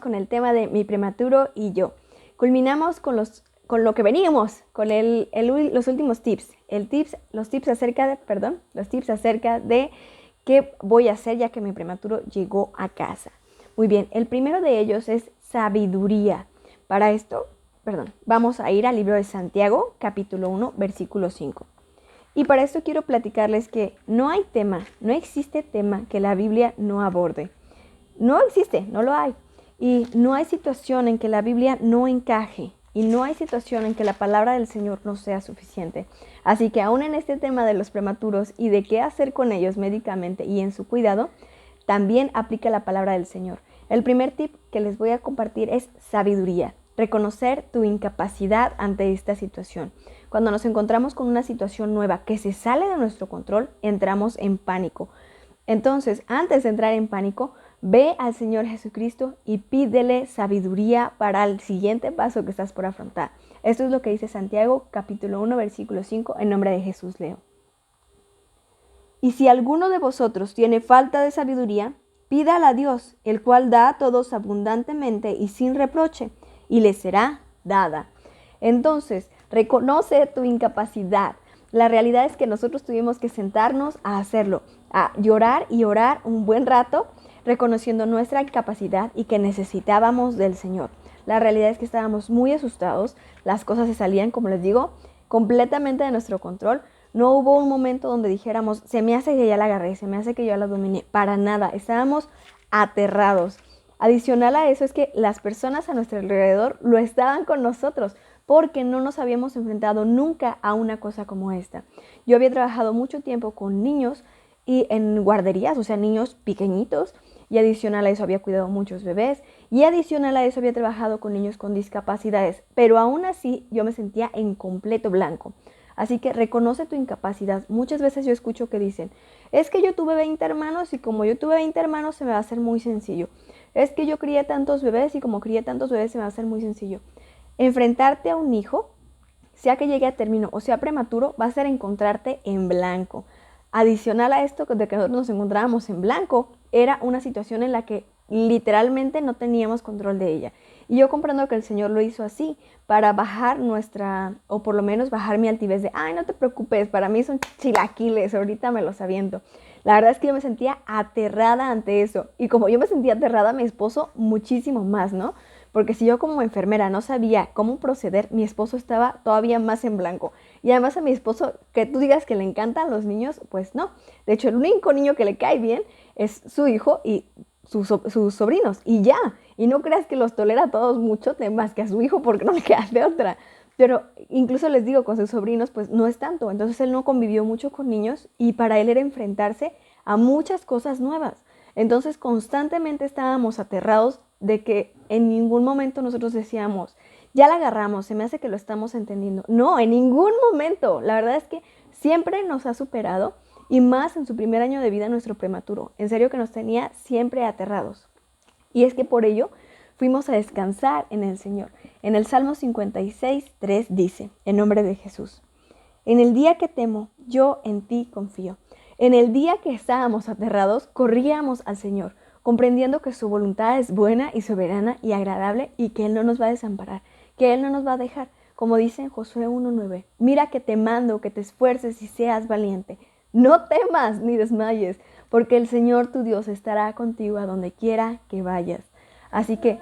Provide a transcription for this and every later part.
con el tema de mi prematuro y yo. Culminamos con lo que veníamos, con los últimos tips. Los tips acerca de qué voy a hacer ya que mi prematuro llegó a casa. Muy bien, el primero de ellos es sabiduría. Para esto, vamos a ir al libro de Santiago, capítulo 1, versículo 5. Y para esto quiero platicarles que no existe tema que la Biblia no aborde. No existe, no lo hay. Y no hay situación en que la Biblia no encaje. Y no hay situación en que la palabra del Señor no sea suficiente. Así que aún en este tema de los prematuros y de qué hacer con ellos médicamente y en su cuidado, también aplica la palabra del Señor. El primer tip que les voy a compartir es sabiduría. Reconocer tu incapacidad ante esta situación. Cuando nos encontramos con una situación nueva que se sale de nuestro control, entramos en pánico. Entonces, antes de entrar en pánico, ve al Señor Jesucristo y pídele sabiduría para el siguiente paso que estás por afrontar. Esto es lo que dice Santiago, capítulo 1, versículo 5, en nombre de Jesús leo. Y si alguno de vosotros tiene falta de sabiduría, pídala a Dios, el cual da a todos abundantemente y sin reproche, y le será dada. Entonces, reconoce tu incapacidad. La realidad es que nosotros tuvimos que sentarnos a hacerlo, a llorar y orar un buen rato, reconociendo nuestra incapacidad y que necesitábamos del Señor. La realidad es que estábamos muy asustados, las cosas se salían, como les digo, completamente de nuestro control. No hubo un momento donde dijéramos, se me hace que ya la agarré, se me hace que ya la dominé. Para nada, estábamos aterrados. Adicional a eso es que las personas a nuestro alrededor lo estaban con nosotros porque no nos habíamos enfrentado nunca a una cosa como esta. Yo había trabajado mucho tiempo con niños y en guarderías, o sea, niños pequeñitos, y adicional a eso había cuidado muchos bebés y adicional a eso había trabajado con niños con discapacidades, pero aún así yo me sentía en completo blanco. Así que reconoce tu incapacidad. Muchas veces yo escucho que dicen, es que yo tuve 20 hermanos y como yo tuve 20 hermanos se me va a hacer muy sencillo. Es que yo crié tantos bebés y como crié tantos bebés se me va a hacer muy sencillo. Enfrentarte a un hijo, sea que llegue a término o sea prematuro, va a ser encontrarte en blanco. Adicional a esto de que nosotros nos encontrábamos en blanco, era una situación en la que literalmente no teníamos control de ella. Y yo comprendo que el Señor lo hizo así, para bajar o por lo menos bajar mi altivez de, ay, no te preocupes, para mí son chilaquiles, ahorita me los aviento. La verdad es que yo me sentía aterrada ante eso. Y como yo me sentía aterrada, mi esposo muchísimo más, ¿no? Porque si yo como enfermera no sabía cómo proceder, mi esposo estaba todavía más en blanco. Y además a mi esposo, que tú digas que le encantan los niños, pues no. De hecho, el único niño que le cae bien es su hijo y sus sobrinos. Y ya. Y no creas que los tolera a todos mucho, más que a su hijo, porque no le queda de otra. Pero incluso les digo, con sus sobrinos, pues no es tanto. Entonces él no convivió mucho con niños y para él era enfrentarse a muchas cosas nuevas. Entonces constantemente estábamos aterrados de que en ningún momento nosotros decíamos, ya la agarramos, se me hace que lo estamos entendiendo. No, en ningún momento. La verdad es que siempre nos ha superado y más en su primer año de vida nuestro prematuro. En serio que nos tenía siempre aterrados. Y es que por ello fuimos a descansar en el Señor. En el Salmo 56, 3 dice, en nombre de Jesús, en el día que temo, yo en ti confío. En el día que estábamos aterrados, corríamos al Señor, comprendiendo que su voluntad es buena y soberana y agradable y que Él no nos va a desamparar, que Él no nos va a dejar. Como dice en Josué 1:9, mira que te mando que te esfuerces y seas valiente. No temas ni desmayes, porque el Señor tu Dios estará contigo a donde quiera que vayas. Así que,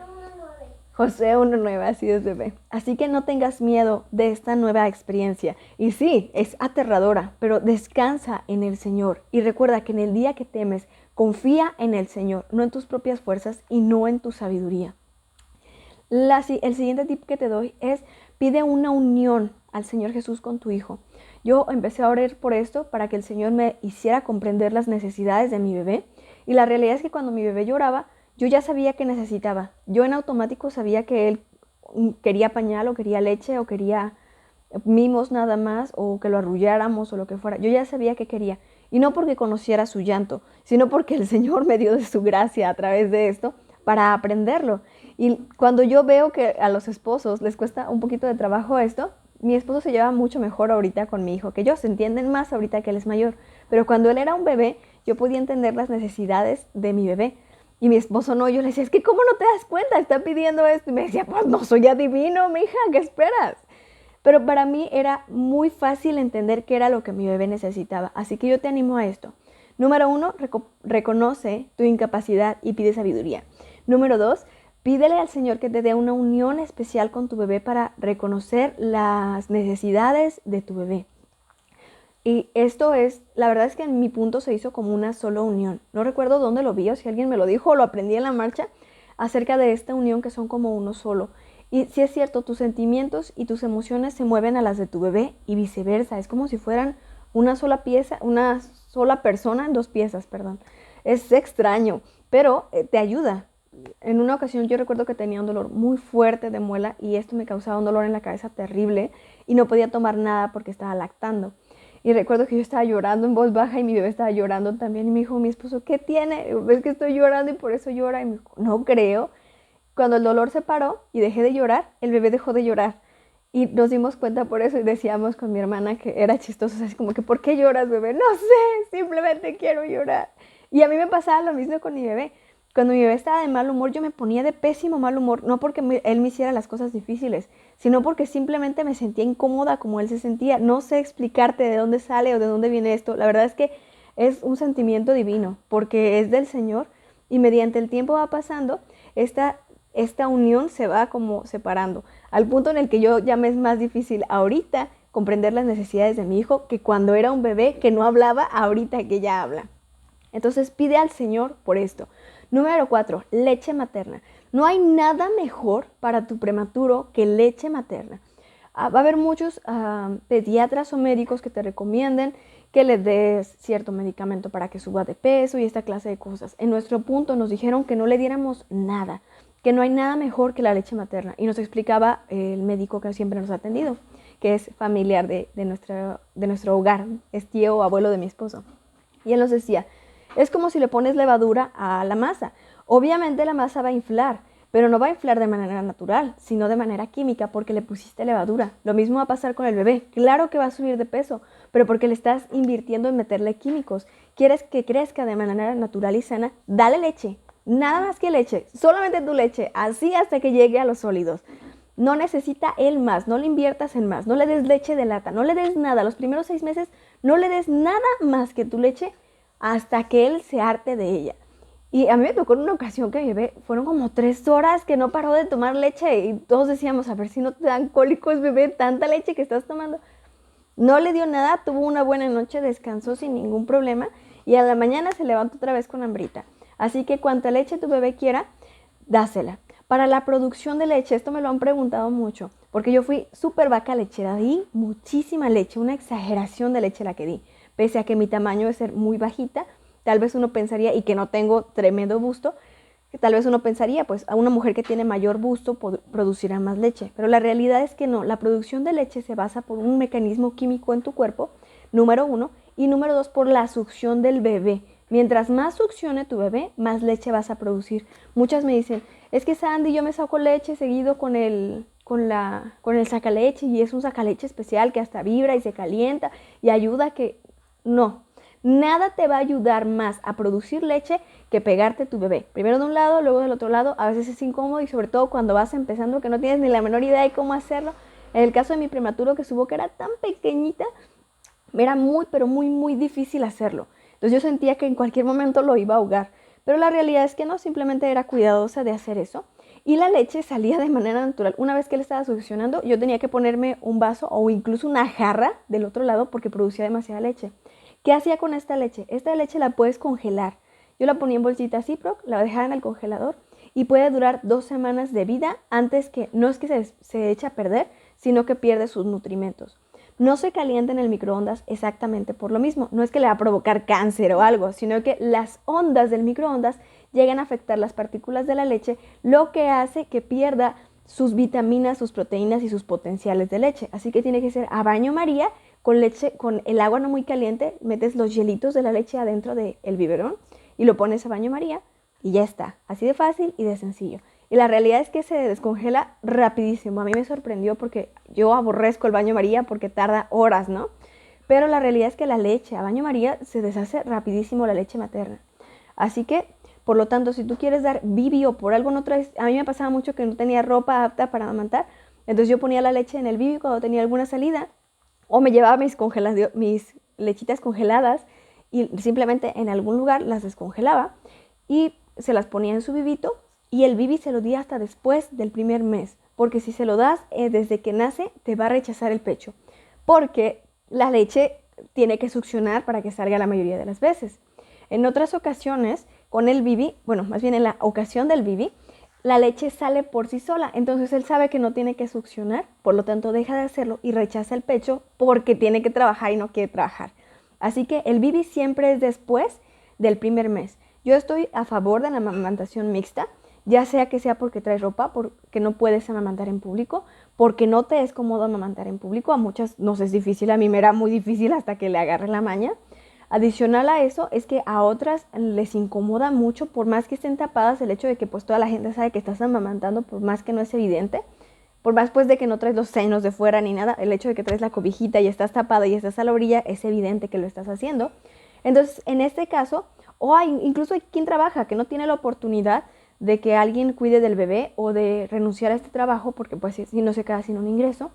Josué 1:9, así es, bebé. Así que no tengas miedo de esta nueva experiencia. Y sí, es aterradora, pero descansa en el Señor. Y recuerda que en el día que temes, confía en el Señor, no en tus propias fuerzas y no en tu sabiduría. El siguiente tip que te doy es, pide una unión al Señor Jesús con tu hijo. Yo empecé a orar por esto para que el Señor me hiciera comprender las necesidades de mi bebé. Y la realidad es que cuando mi bebé lloraba, yo ya sabía que necesitaba. Yo en automático sabía que él quería pañal o quería leche o quería mimos nada más o que lo arrulláramos o lo que fuera. Yo ya sabía que quería. Y no porque conociera su llanto, sino porque el Señor me dio de su gracia a través de esto para aprenderlo. Y cuando yo veo que a los esposos les cuesta un poquito de trabajo esto, mi esposo se lleva mucho mejor ahorita con mi hijo que yo, se entienden más ahorita que él es mayor. Pero cuando él era un bebé, yo podía entender las necesidades de mi bebé. Y mi esposo no, yo le decía, es que ¿cómo no te das cuenta? Está pidiendo esto. Y me decía, pues no soy adivino, mija, ¿qué esperas? Pero para mí era muy fácil entender qué era lo que mi bebé necesitaba. Así que yo te animo a esto. Número 1, reconoce tu incapacidad y pide sabiduría. Número 2, pídele al Señor que te dé una unión especial con tu bebé para reconocer las necesidades de tu bebé. Y esto es, la verdad es que en mi punto se hizo como una sola unión. No recuerdo dónde lo vi o si alguien me lo dijo o lo aprendí en la marcha acerca de esta unión que son como uno solo. Y si es cierto, tus sentimientos y tus emociones se mueven a las de tu bebé y viceversa. Es como si fueran una sola pieza, una sola persona en dos piezas, perdón. Es extraño, pero te ayuda. En una ocasión yo recuerdo que tenía un dolor muy fuerte de muela y esto me causaba un dolor en la cabeza terrible y no podía tomar nada porque estaba lactando. Y recuerdo que yo estaba llorando en voz baja y mi bebé estaba llorando también. Y me dijo mi esposo, ¿qué tiene? ¿Ves que estoy llorando y por eso llora? Y me dijo, no creo. Cuando el dolor se paró y dejé de llorar, el bebé dejó de llorar. Y nos dimos cuenta por eso y decíamos con mi hermana que era chistoso. Así como que, ¿por qué lloras, bebé? No sé, simplemente quiero llorar. Y a mí me pasaba lo mismo con mi bebé. Cuando mi bebé estaba de mal humor, yo me ponía de pésimo mal humor. No porque él me hiciera las cosas difíciles, sino porque simplemente me sentía incómoda como él se sentía. No sé explicarte de dónde sale o de dónde viene esto. La verdad es que es un sentimiento divino, porque es del Señor y mediante el tiempo va pasando, esta unión se va como separando, al punto en el que yo ya me es más difícil ahorita comprender las necesidades de mi hijo que cuando era un bebé que no hablaba, ahorita que ya habla. Entonces pide al Señor por esto. Número 4, leche materna. No hay nada mejor para tu prematuro que leche materna. Va a haber muchos pediatras o médicos que te recomienden que le des cierto medicamento para que suba de peso y esta clase de cosas. En nuestro punto nos dijeron que no le diéramos nada, que no hay nada mejor que la leche materna. Y nos explicaba el médico que siempre nos ha atendido, que es familiar de nuestro hogar, es tío o abuelo de mi esposo. Y él nos decía, es como si le pones levadura a la masa. Obviamente la masa va a inflar, pero no va a inflar de manera natural, sino de manera química porque le pusiste levadura. Lo mismo va a pasar con el bebé. Claro que va a subir de peso, pero porque le estás invirtiendo en meterle químicos. ¿Quieres que crezca de manera natural y sana? Dale leche. Nada más que leche. Solamente tu leche. Así hasta que llegue a los sólidos. No necesita él más. No le inviertas en más. No le des leche de lata. No le des nada. Los primeros 6 meses no le des nada más que tu leche hasta que él se harte de ella. Y a mí me tocó en una ocasión que mi bebé, fueron como 3 horas que no paró de tomar leche y todos decíamos, a ver si no te dan cólicos, bebé, tanta leche que estás tomando. No le dio nada, tuvo una buena noche, descansó sin ningún problema y a la mañana se levantó otra vez con hambrita. Así que cuanta leche tu bebé quiera, dásela. Para la producción de leche, esto me lo han preguntado mucho, porque yo fui súper vaca lechera, di muchísima leche, una exageración de leche la que di, pese a que mi tamaño es ser muy bajita. Tal vez uno pensaría, y que no tengo tremendo busto, que tal vez uno pensaría, pues a una mujer que tiene mayor busto producirá más leche. Pero la realidad es que no, la producción de leche se basa por un mecanismo químico en tu cuerpo, número 1, y número 2, por la succión del bebé. Mientras más succione tu bebé, más leche vas a producir. Muchas me dicen, es que Sandy, yo me saco leche seguido con el sacaleche y es un sacaleche especial que hasta vibra y se calienta y ayuda a que... No. Nada te va a ayudar más a producir leche que pegarte tu bebé. Primero de un lado, luego del otro lado. A veces es incómodo y sobre todo cuando vas empezando que no tienes ni la menor idea de cómo hacerlo. En el caso de mi prematuro, que su boca era tan pequeñita, era muy, pero muy, muy difícil hacerlo. Entonces yo sentía que en cualquier momento lo iba a ahogar. Pero la realidad es que no, simplemente era cuidadosa de hacer eso. Y la leche salía de manera natural. Una vez que él estaba succionando, yo tenía que ponerme un vaso o incluso una jarra del otro lado porque producía demasiada leche. ¿Qué hacía con esta leche? Esta leche la puedes congelar. Yo la ponía en bolsita Ziploc, la dejaba en el congelador y puede durar 2 semanas de vida antes que, no es que se eche a perder, sino que pierde sus nutrimentos. No se calienta en el microondas exactamente por lo mismo. No es que le va a provocar cáncer o algo, sino que las ondas del microondas llegan a afectar las partículas de la leche, lo que hace que pierda sus vitaminas, sus proteínas y sus potenciales de leche. Así que tiene que ser a baño María, con leche, con el agua no muy caliente, metes los hielitos de la leche adentro del biberón y lo pones a baño María y ya está. Así de fácil y de sencillo. Y la realidad es que se descongela rapidísimo. A mí me sorprendió porque yo aborrezco el baño María porque tarda horas, ¿no? Pero la realidad es que la leche a baño María se deshace rapidísimo, la leche materna. Así que Por lo tanto, si tú quieres dar bibi o por algo no traes, a mí me pasaba mucho que no tenía ropa apta para amamantar, entonces yo ponía la leche en el bibi cuando tenía alguna salida, o me llevaba mis lechitas congeladas y simplemente en algún lugar las descongelaba y se las ponía en su bibito, y el bibi se lo di hasta después del primer mes, porque si se lo das desde que nace, te va a rechazar el pecho, porque la leche tiene que succionar para que salga la mayoría de las veces. En otras ocasiones, con el bibi, bueno, más bien en la ocasión del bibi, la leche sale por sí sola, entonces él sabe que no tiene que succionar, por lo tanto deja de hacerlo y rechaza el pecho porque tiene que trabajar y no quiere trabajar. Así que el bibi siempre es después del primer mes. Yo estoy a favor de la amamantación mixta, ya sea que sea porque traes ropa, porque no puedes amamantar en público, porque no te es cómodo amamantar en público. A muchas nos es difícil, a mí me era muy difícil hasta que le agarré la maña. Adicional a eso es que a otras les incomoda mucho, por más que estén tapadas, el hecho de que pues toda la gente sabe que estás amamantando, por más que no es evidente, por más pues de que no traes los senos de fuera ni nada, el hecho de que traes la cobijita y estás tapada y estás a la orilla, es evidente que lo estás haciendo. Entonces, en este caso, incluso hay quien trabaja que no tiene la oportunidad de que alguien cuide del bebé o de renunciar a este trabajo porque pues si no se queda sin un ingreso.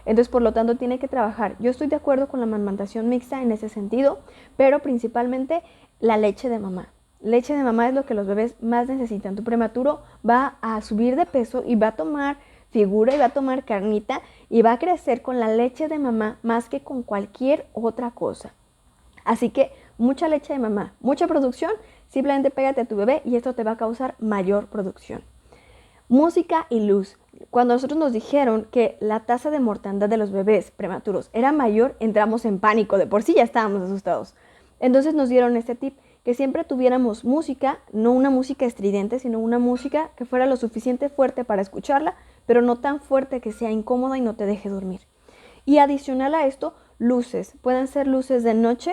Entonces, por lo tanto, tiene que trabajar. Yo estoy de acuerdo con la amamantación mixta en ese sentido, pero principalmente la leche de mamá. Leche de mamá es lo que los bebés más necesitan. Tu prematuro va a subir de peso y va a tomar figura y va a tomar carnita y va a crecer con la leche de mamá más que con cualquier otra cosa. Así que mucha leche de mamá, mucha producción, simplemente pégate a tu bebé y esto te va a causar mayor producción. Música y luz. Cuando nosotros nos dijeron que la tasa de mortandad de los bebés prematuros era mayor, entramos en pánico, de por sí ya estábamos asustados. Entonces nos dieron este tip, que siempre tuviéramos música, no una música estridente, sino una música que fuera lo suficiente fuerte para escucharla, pero no tan fuerte que sea incómoda y no te deje dormir. Y adicional a esto, luces. Pueden ser luces de noche,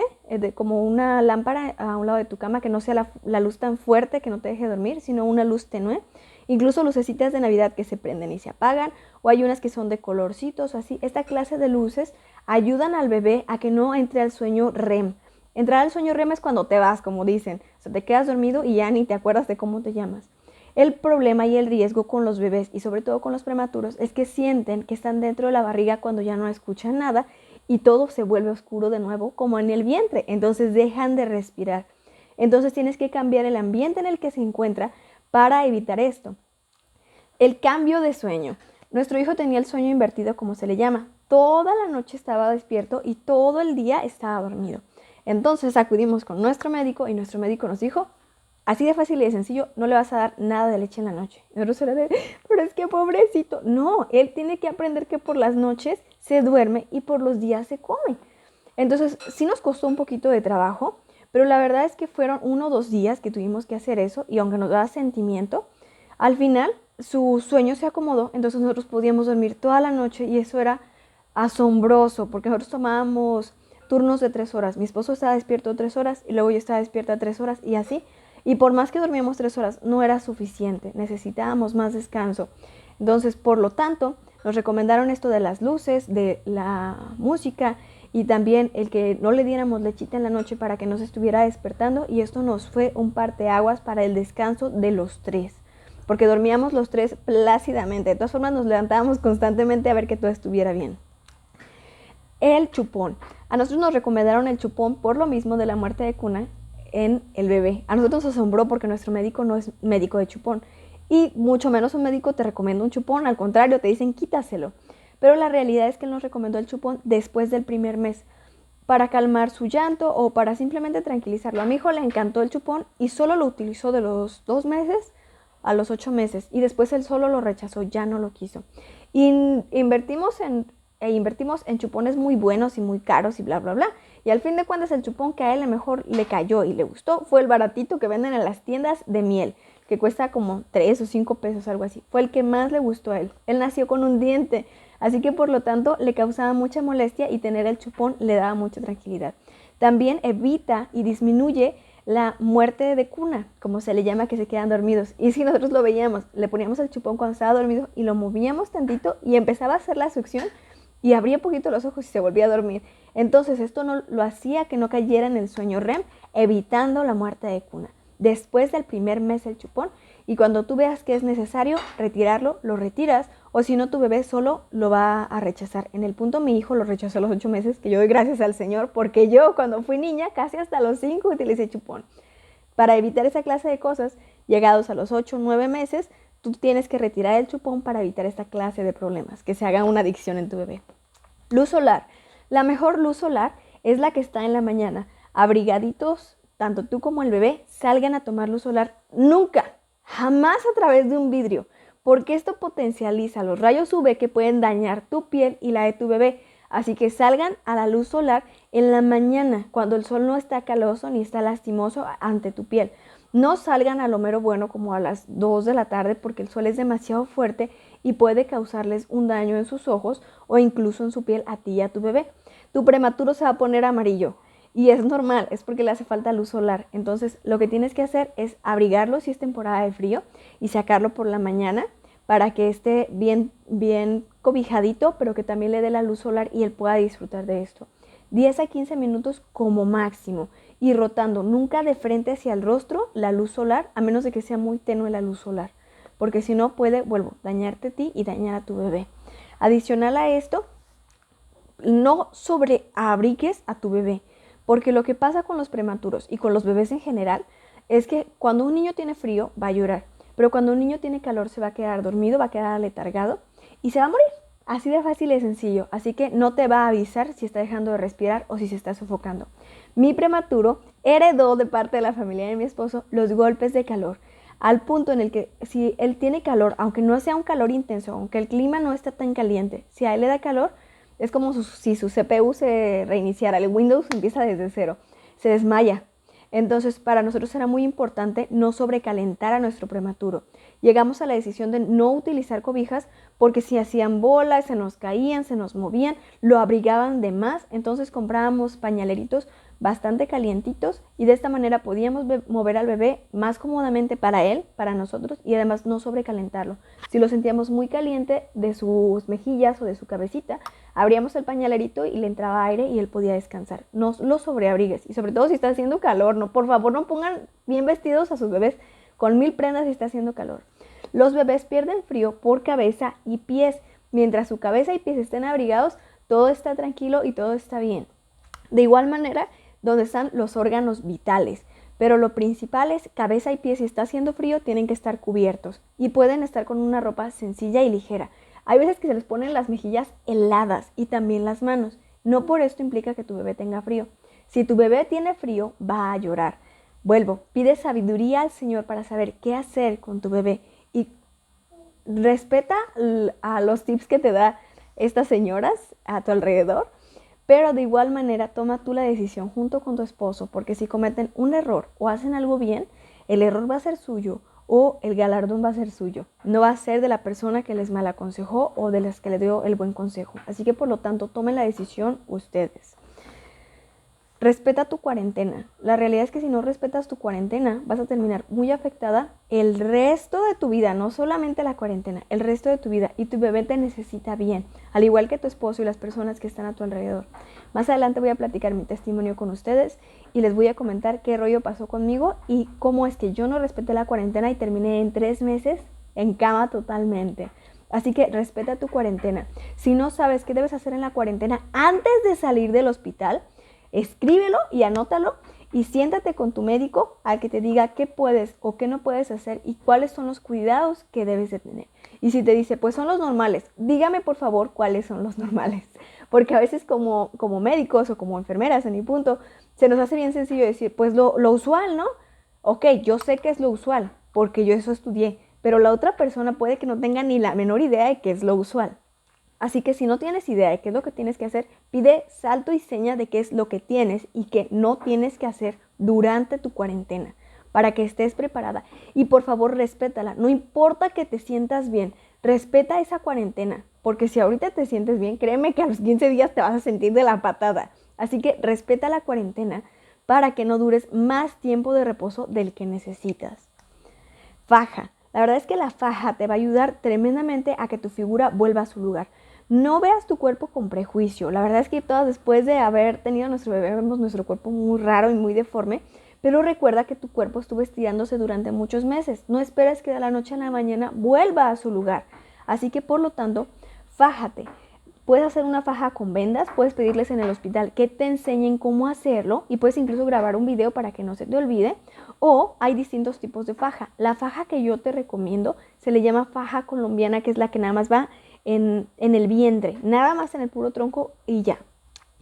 como una lámpara a un lado de tu cama, que no sea la luz tan fuerte que no te deje dormir, sino una luz tenue. Incluso lucecitas de Navidad que se prenden y se apagan, o hay unas que son de colorcitos, así. Esta clase de luces ayudan al bebé a que no entre al sueño REM. Entrar al sueño REM es cuando te vas, como dicen. O sea, te quedas dormido y ya ni te acuerdas de cómo te llamas. El problema y el riesgo con los bebés, y sobre todo con los prematuros, es que sienten que están dentro de la barriga cuando ya no escuchan nada y todo se vuelve oscuro de nuevo, como en el vientre. Entonces dejan de respirar. Entonces tienes que cambiar el ambiente en el que se encuentra para evitar esto. El cambio de sueño. Nuestro hijo tenía el sueño invertido, como se le llama. Toda la noche estaba despierto y todo el día estaba dormido. Entonces acudimos con nuestro médico y nuestro médico nos dijo, así de fácil y de sencillo, no le vas a dar nada de leche en la noche. Y nosotros era de, pero es que pobrecito. No, él tiene que aprender que por las noches se duerme y por los días se come. Entonces sí nos costó un poquito de trabajo, pero la verdad es que fueron 1 o 2 días que tuvimos que hacer eso, y aunque nos daba sentimiento, al final su sueño se acomodó, entonces nosotros podíamos dormir toda la noche y eso era asombroso, porque nosotros tomábamos turnos de 3 horas. Mi esposo estaba despierto 3 horas y luego yo estaba despierta 3 horas y así. Y por más que dormíamos 3 horas, no era suficiente, necesitábamos más descanso. Entonces, por lo tanto, nos recomendaron esto de las luces, de la música y también el que no le diéramos lechita en la noche para que no se estuviera despertando, y esto nos fue un parteaguas para el descanso de los 3, porque dormíamos los 3 plácidamente. De todas formas nos levantábamos constantemente a ver que todo estuviera bien. El chupón. A nosotros nos recomendaron el chupón por lo mismo de la muerte de cuna en el bebé. A nosotros nos asombró porque nuestro médico no es médico de chupón, y mucho menos un médico te recomienda un chupón, al contrario, te dicen quítaselo. Pero la realidad es que él nos recomendó el chupón después del primer mes, para calmar su llanto o para simplemente tranquilizarlo. A mi hijo le encantó el chupón y solo lo utilizó de los 2 meses a los 8 meses, y después él solo lo rechazó, ya no lo quiso. Y invertimos en chupones muy buenos y muy caros y bla, bla, bla. Y al fin de cuentas el chupón que a él mejor le cayó y le gustó fue el baratito que venden en las tiendas de miel, que cuesta como 3 o 5 pesos, algo así. Fue el que más le gustó a él. Él nació con un diente, así que por lo tanto le causaba mucha molestia y tener el chupón le daba mucha tranquilidad. También evita y disminuye la muerte de cuna, como se le llama, que se quedan dormidos. Y si nosotros lo veíamos, le poníamos el chupón cuando estaba dormido y lo movíamos tantito y empezaba a hacer la succión y abría un poquito los ojos y se volvía a dormir. Entonces esto no lo hacía que no cayera en el sueño REM, evitando la muerte de cuna. después del primer mes el chupón, y cuando tú veas que es necesario retirarlo, lo retiras, o si no, tu bebé solo lo va a rechazar. En el punto, mi hijo lo rechazó a los 8 meses, que yo doy gracias al Señor, porque yo cuando fui niña, casi hasta los 5 utilicé chupón. Para evitar esa clase de cosas, llegados a los 8 o 9 meses, tú tienes que retirar el chupón para evitar esta clase de problemas, que se haga una adicción en tu bebé. Luz solar. La mejor luz solar es la que está en la mañana. Abrigaditos, tanto tú como el bebé, salgan a tomar luz solar. Nunca, jamás a través de un vidrio, porque esto potencializa los rayos UV que pueden dañar tu piel y la de tu bebé. Así que salgan a la luz solar en la mañana, cuando el sol no está caloso ni está lastimoso ante tu piel. No salgan a lo mero bueno como a las 2 de la tarde, porque el sol es demasiado fuerte y puede causarles un daño en sus ojos o incluso en su piel a ti y a tu bebé. Tu prematuro se va a poner amarillo y es normal, es porque le hace falta luz solar. Entonces lo que tienes que hacer es abrigarlo si es temporada de frío y sacarlo por la mañana para que esté bien cobijadito, pero que también le dé la luz solar y él pueda disfrutar de esto. 10 a 15 minutos como máximo y rotando, nunca de frente hacia el rostro la luz solar, a menos de que sea muy tenue la luz solar, porque si no puede, dañarte a ti y dañar a tu bebé. Adicional a esto, no sobreabrigues a tu bebé, porque lo que pasa con los prematuros y con los bebés en general es que cuando un niño tiene frío va a llorar, pero cuando un niño tiene calor se va a quedar dormido, va a quedar aletargado y se va a morir. Así de fácil y sencillo, así que no te va a avisar si está dejando de respirar o si se está sofocando. Mi prematuro heredó de parte de la familia de mi esposo los golpes de calor, al punto en el que si él tiene calor, aunque no sea un calor intenso, aunque el clima no esté tan caliente, si a él le da calor, es como si su CPU se reiniciara, el Windows empieza desde cero, se desmaya. Entonces, para nosotros era muy importante no sobrecalentar a nuestro prematuro. Llegamos a la decisión de no utilizar cobijas porque si hacían bolas, se nos caían, se nos movían, lo abrigaban de más. Entonces comprábamos pañaleritos bastante calientitos y de esta manera podíamos mover al bebé más cómodamente para él, para nosotros, y además no sobrecalentarlo. Si lo sentíamos muy caliente de sus mejillas o de su cabecita, abríamos el pañalerito y le entraba aire y él podía descansar. No lo sobreabrigues, y sobre todo si está haciendo calor, no, por favor no pongan bien vestidos a sus bebés con 1000 prendas si está haciendo calor. Los bebés pierden frío por cabeza y pies. Mientras su cabeza y pies estén abrigados, todo está tranquilo y todo está bien. De igual manera, donde están los órganos vitales. Pero lo principal es cabeza y pies. Si está haciendo frío, tienen que estar cubiertos y pueden estar con una ropa sencilla y ligera. Hay veces que se les ponen las mejillas heladas y también las manos. No por esto implica que tu bebé tenga frío. Si tu bebé tiene frío, va a llorar. Pide sabiduría al Señor para saber qué hacer con tu bebé y respeta a los tips que te da estas señoras a tu alrededor. Pero de igual manera toma tú la decisión junto con tu esposo, porque si cometen un error o hacen algo bien, el error va a ser suyo o el galardón va a ser suyo. No va a ser de la persona que les mal aconsejó o de las que le dio el buen consejo. Así que por lo tanto tomen la decisión ustedes. Respeta tu cuarentena. La realidad es que si no respetas tu cuarentena, vas a terminar muy afectada el resto de tu vida, no solamente la cuarentena, el resto de tu vida. Y tu bebé te necesita bien, al igual que tu esposo y las personas que están a tu alrededor. Más adelante voy a platicar mi testimonio con ustedes y les voy a comentar qué rollo pasó conmigo y cómo es que yo no respeté la cuarentena y terminé en 3 meses en cama totalmente. Así que respeta tu cuarentena. Si no sabes qué debes hacer en la cuarentena antes de salir del hospital, escríbelo y anótalo y siéntate con tu médico a que te diga qué puedes o qué no puedes hacer y cuáles son los cuidados que debes de tener. Y si te dice, pues son los normales, dígame por favor cuáles son los normales. Porque a veces como médicos o como enfermeras, en mi punto, se nos hace bien sencillo decir, pues lo usual, ¿no? Ok, yo sé que es lo usual porque yo eso estudié, pero la otra persona puede que no tenga ni la menor idea de qué es lo usual. Así que si no tienes idea de qué es lo que tienes que hacer, pide salto y seña de qué es lo que tienes y que no tienes que hacer durante tu cuarentena para que estés preparada. Y por favor, respétala. No importa que te sientas bien, respeta esa cuarentena, porque si ahorita te sientes bien, créeme que a los 15 días te vas a sentir de la patada. Así que respeta la cuarentena para que no dures más tiempo de reposo del que necesitas. Faja. La verdad es que la faja te va a ayudar tremendamente a que tu figura vuelva a su lugar. No veas tu cuerpo con prejuicio. La verdad es que todas después de haber tenido nuestro bebé vemos nuestro cuerpo muy raro y muy deforme, Pero recuerda que tu cuerpo estuvo estirándose durante muchos meses. No esperes que de la noche a la mañana vuelva a su lugar. Así que por lo tanto, fájate. Puedes hacer una faja con vendas, puedes pedirles en el hospital que te enseñen cómo hacerlo y puedes incluso grabar un video para que no se te olvide. O hay distintos tipos de faja. La faja que yo te recomiendo se le llama faja colombiana, que es la que nada más va en el vientre, nada más en el puro tronco y ya,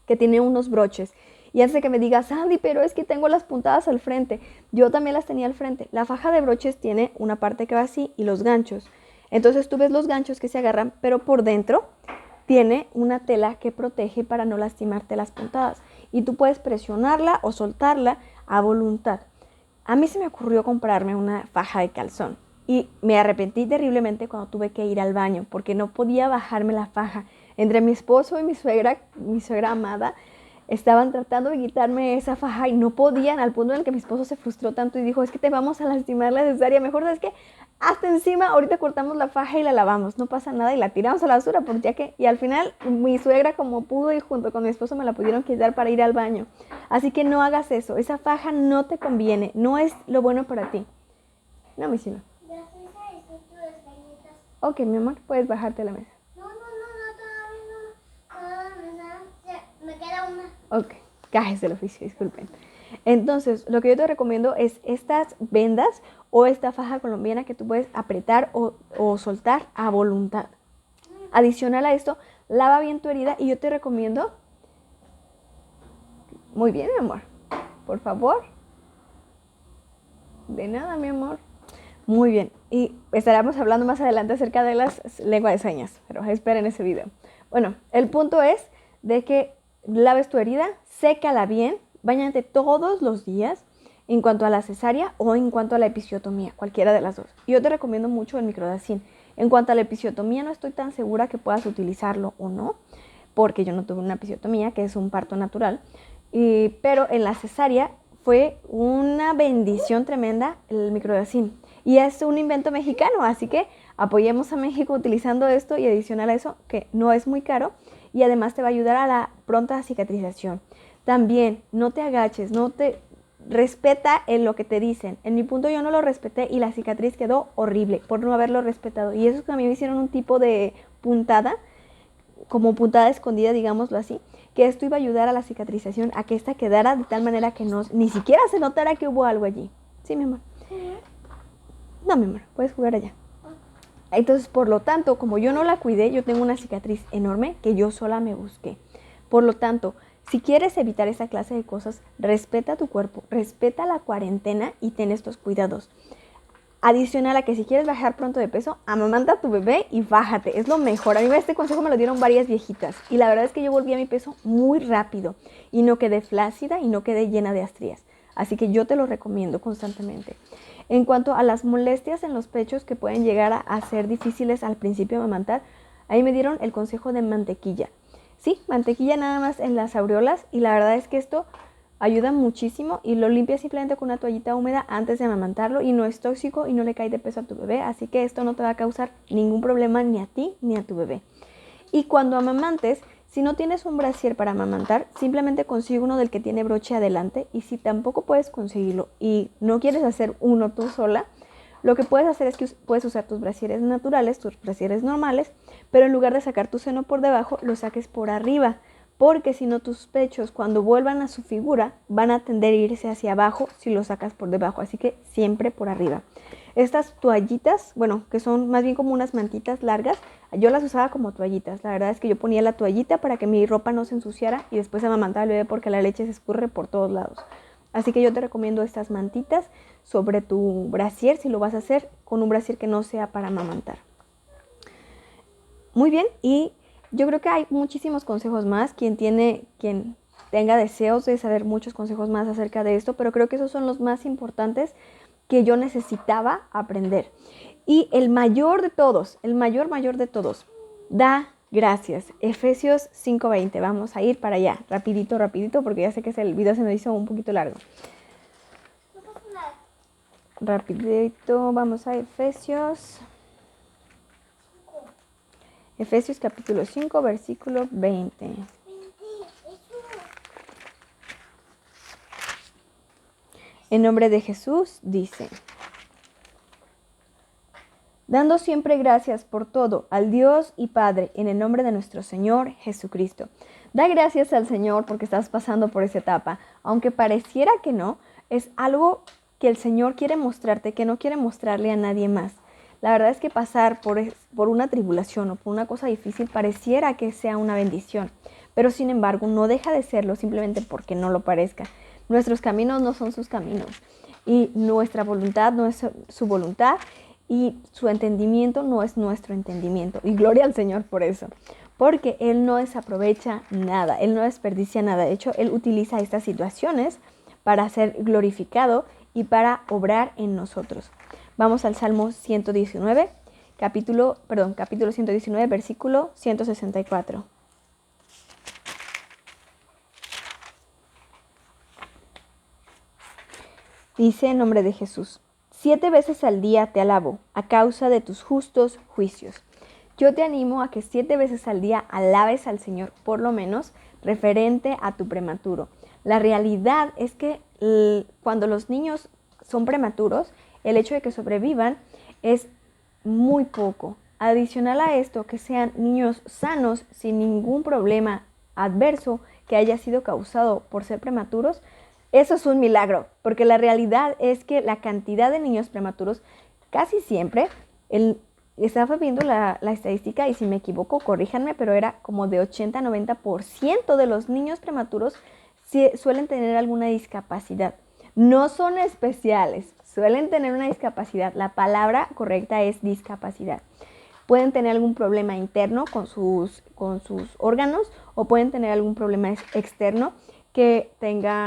que tiene unos broches. Y antes de que me digas, Sandy, pero es que tengo las puntadas al frente, yo también las tenía al frente. La faja de broches tiene una parte que va así y los ganchos. Entonces tú ves los ganchos que se agarran, pero por dentro tiene una tela que protege para no lastimarte las puntadas. Y tú puedes presionarla o soltarla a voluntad. A mí se me ocurrió comprarme una faja de calzón. Y me arrepentí terriblemente cuando tuve que ir al baño, porque no podía bajarme la faja. Entre mi esposo y mi suegra amada, estaban tratando de quitarme esa faja y no podían, al punto en el que mi esposo se frustró tanto y dijo, es que te vamos a lastimar la cesárea, mejor sabes que hasta encima ahorita cortamos la faja y la lavamos, no pasa nada y la tiramos a la basura, porque ya que, y al final mi suegra como pudo y junto con mi esposo me la pudieron quitar para ir al baño. Así que no hagas eso, esa faja no te conviene, no es lo bueno para ti. No, mi cielo. Ok, mi amor, puedes bajarte a la mesa. Me queda una. Ok, cajes del oficio, disculpen. Entonces, lo que yo te recomiendo es estas vendas o esta faja colombiana que tú puedes apretar o soltar a voluntad. Adicional a esto, lava bien tu herida y yo te recomiendo... Muy bien, mi amor. Por favor. De nada, mi amor. Muy bien. Y estaremos hablando más adelante acerca de las lenguas de señas, pero esperen ese video. Bueno, el punto es de que laves tu herida, sécala bien, báñate todos los días en cuanto a la cesárea o en cuanto a la episiotomía, cualquiera de las dos. Yo te recomiendo mucho el microdacin. En cuanto a la episiotomía, no estoy tan segura que puedas utilizarlo o no, porque yo no tuve una episiotomía, que es un parto natural, pero en la cesárea fue una bendición tremenda el microdacin. Y es un invento mexicano, así que apoyemos a México utilizando esto y adicional a eso, que no es muy caro y además te va a ayudar a la pronta cicatrización. También no te agaches, respeta en lo que te dicen. En mi punto yo no lo respeté y la cicatriz quedó horrible por no haberlo respetado. Y eso es que a mí me hicieron un tipo de puntada, como puntada escondida, digámoslo así, que esto iba a ayudar a la cicatrización, a que esta quedara de tal manera que no, ni siquiera se notara que hubo algo allí. ¿Sí, mi amor? No, mi amor, puedes jugar allá. Entonces, por lo tanto, como yo no la cuidé, yo tengo una cicatriz enorme que yo sola me busqué. Por lo tanto, si quieres evitar esa clase de cosas, respeta tu cuerpo, respeta la cuarentena y ten estos cuidados. Adicional a que si quieres bajar pronto de peso, amamanta a tu bebé y bájate, es lo mejor. A mí este consejo me lo dieron varias viejitas y la verdad es que yo volví a mi peso muy rápido y no quedé flácida y no quedé llena de estrías. Así que yo te lo recomiendo constantemente. En cuanto a las molestias en los pechos que pueden llegar a ser difíciles al principio de amamantar, ahí me dieron el consejo de mantequilla. Sí, mantequilla nada más en las aureolas y la verdad es que esto ayuda muchísimo y lo limpias simplemente con una toallita húmeda antes de amamantarlo y no es tóxico y no le cae de peso a tu bebé, así que esto no te va a causar ningún problema ni a ti ni a tu bebé. Y cuando amamantes, si no tienes un brasier para amamantar, simplemente consigue uno del que tiene broche adelante y si tampoco puedes conseguirlo y no quieres hacer uno tú sola, lo que puedes hacer es que puedes usar tus brasieres naturales, tus brasieres normales, pero en lugar de sacar tu seno por debajo, lo saques por arriba, porque si no tus pechos cuando vuelvan a su figura van a tender a irse hacia abajo si lo sacas por debajo, así que siempre por arriba. Estas toallitas, bueno, que son más bien como unas mantitas largas, yo las usaba como toallitas. La verdad es que yo ponía la toallita para que mi ropa no se ensuciara y después amamantaba al bebé porque la leche se escurre por todos lados. Así que yo te recomiendo estas mantitas sobre tu brasier si lo vas a hacer con un brasier que no sea para amamantar. Muy bien, y yo creo que hay muchísimos consejos más. Quien tenga deseos de saber muchos consejos más acerca de esto, pero creo que esos son los más importantes que yo necesitaba aprender. Y el mayor de todos, da gracias. Efesios 5:20. Vamos a ir para allá, rapidito, porque ya sé que el video se me hizo un poquito largo. No pasa nada. Rapidito, vamos a Efesios capítulo 5, versículo 20. En nombre de Jesús, dice: dando siempre gracias por todo al Dios y Padre, en el nombre de nuestro Señor Jesucristo. Da gracias al Señor porque estás pasando por esa etapa. Aunque pareciera que no, es algo que el Señor quiere mostrarte, que no quiere mostrarle a nadie más. La verdad es que pasar por una tribulación o por una cosa difícil pareciera que sea una bendición, pero sin embargo no deja de serlo simplemente porque no lo parezca. Nuestros caminos no son sus caminos y nuestra voluntad no es su voluntad y su entendimiento no es nuestro entendimiento. Y gloria al Señor por eso, porque Él no desaprovecha nada, Él no desperdicia nada. De hecho, Él utiliza estas situaciones para ser glorificado y para obrar en nosotros. Vamos al Salmo 119, capítulo 119, versículo 164. Dice en nombre de Jesús: 7 veces al día te alabo a causa de tus justos juicios. Yo te animo a que 7 veces al día alabes al Señor, por lo menos referente a tu prematuro. La realidad es que cuando los niños son prematuros, el hecho de que sobrevivan es muy poco. Adicional a esto, que sean niños sanos, sin ningún problema adverso que haya sido causado por ser prematuros, eso es un milagro, porque la realidad es que la cantidad de niños prematuros, casi siempre, estaba viendo la estadística y si me equivoco, corríjanme, pero era como de 80-90% de los niños prematuros suelen tener alguna discapacidad. No son especiales, suelen tener una discapacidad. La palabra correcta es discapacidad. Pueden tener algún problema interno con sus órganos o pueden tener algún problema externo, que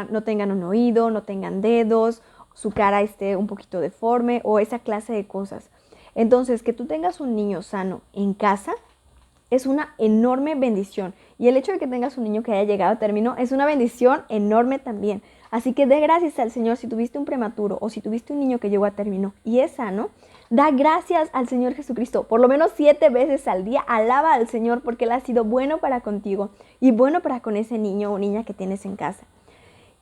no tengan un oído, no tengan dedos, su cara esté un poquito deforme o esa clase de cosas. Entonces, que tú tengas un niño sano en casa es una enorme bendición. Y el hecho de que tengas un niño que haya llegado a término es una bendición enorme también. Así que dé gracias al Señor si tuviste un prematuro o si tuviste un niño que llegó a término y es sano. Da gracias al Señor Jesucristo. Por lo menos 7 veces al día alaba al Señor porque Él ha sido bueno para contigo y bueno para con ese niño o niña que tienes en casa.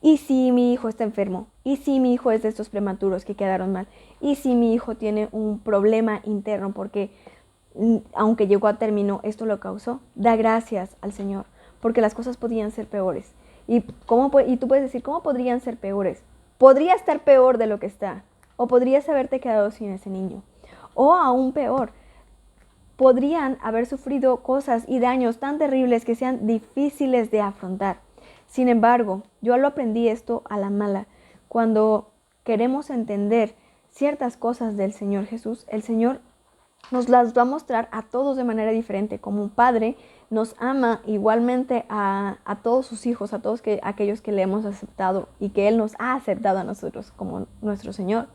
Y si mi hijo está enfermo, y si mi hijo es de estos prematuros que quedaron mal, y si mi hijo tiene un problema interno porque aunque llegó a término, esto lo causó, da gracias al Señor, porque las cosas podían ser peores. Y tú puedes decir, ¿cómo podrían ser peores? Podría estar peor de lo que está, o podrías haberte quedado sin ese niño, o aún peor, podrían haber sufrido cosas y daños tan terribles que sean difíciles de afrontar. Sin embargo, yo lo aprendí esto a la mala. Cuando queremos entender ciertas cosas del Señor Jesús, el Señor nos las va a mostrar a todos de manera diferente. Como un padre nos ama igualmente a todos sus hijos, a todos aquellos que le hemos aceptado y que Él nos ha aceptado a nosotros como nuestro Señor.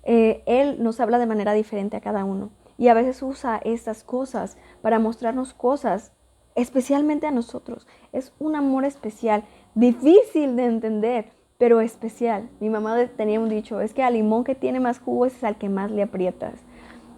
Él nos habla de manera diferente a cada uno y a veces usa estas cosas para mostrarnos cosas, especialmente a nosotros. Es un amor especial, difícil de entender, pero especial. Mi mamá tenía un dicho, es que al limón que tiene más jugo es al que más le aprietas.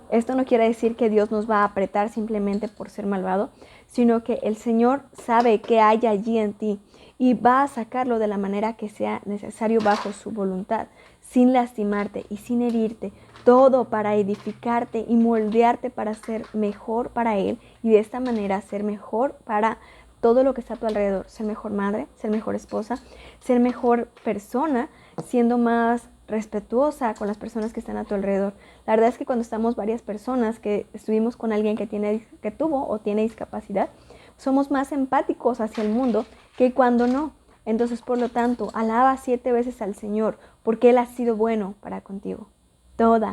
Esto no quiere decir que Dios nos va a apretar simplemente por ser malvado, sino que el Señor sabe qué hay allí en ti y va a sacarlo de la manera que sea necesario bajo su voluntad, sin lastimarte y sin herirte, todo para edificarte y moldearte para ser mejor para Él y de esta manera ser mejor para todo lo que está a tu alrededor, ser mejor madre, ser mejor esposa, ser mejor persona, siendo más respetuosa con las personas que están a tu alrededor. La verdad es que cuando estamos varias personas que estuvimos con alguien que tuvo o tiene discapacidad, somos más empáticos hacia el mundo que cuando no. Entonces, por lo tanto, alaba 7 veces al Señor porque Él ha sido bueno para contigo. Toda